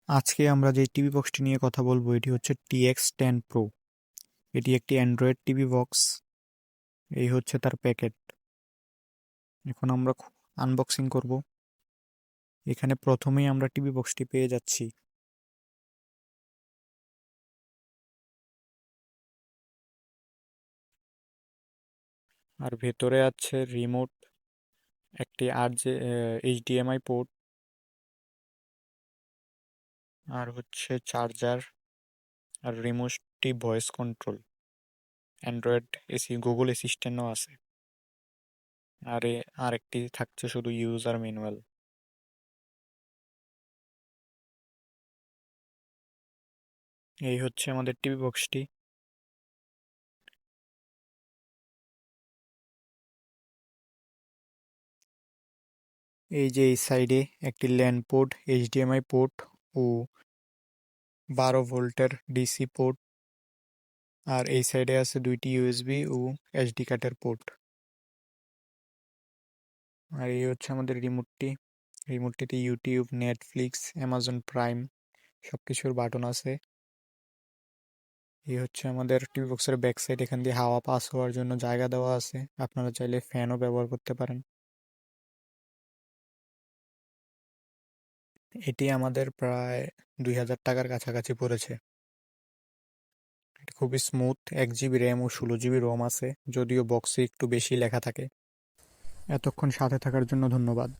আজকে আমরা যে টিভি বক্সটি নিয়ে কথা বলবো এটি হচ্ছে TX10 Pro। এটি একটি অ্যান্ড্রয়েড টিভি বক্স। এই হচ্ছে তার প্যাকেট। এখন আমরা আনবক্সিং করব। এখানে প্রথমেই আমরা টিভি বক্সটি পেয়ে যাচ্ছি। আর ভেতরে আছে রিমোট, একটি HDMI পোর্ট, আর হচ্ছে চার্জার, আর রিমোটটি ভয়েস কন্ট্রোল। অ্যান্ড্রয়েড গুগল অ্যাসিস্ট্যান্টও আছে। আরেকটি থাকছে শুধু ইউজার ম্যানুয়াল। এই হচ্ছে আমাদের টিভি বক্সটি। এই যে এই সাইডে একটি ল্যান পোর্ট, HDMI পোর্ট ও 12 ভোল্টের ডিসি পোর্ট, আর এই সাইডে আছে দুইটি ইউএসবি ও এসডি কার্ডের পোর্ট। আর এই হচ্ছে আমাদের রিমোটটিতে ইউটিউব, নেটফ্লিক্স, অ্যামাজন প্রাইম সবকিছুর বাটন আছে। এই হচ্ছে আমাদের টিভি বক্সের ব্যাক সাইড। এখান দিয়ে হাওয়া পাস হওয়ার জন্য জায়গা দেওয়া আছে। আপনারা চাইলে ফ্যানও ব্যবহার করতে পারেন। এটি আমাদের প্রায় 2000 টাকার কাছাকাছি পড়েছে। এটা খুবই স্মুথ। 1 GB র্যাম ও 16 GB রোম আছে, যদিও বক্সে একটু বেশি লেখা থাকে। এতক্ষণ সাথে থাকার জন্য ধন্যবাদ।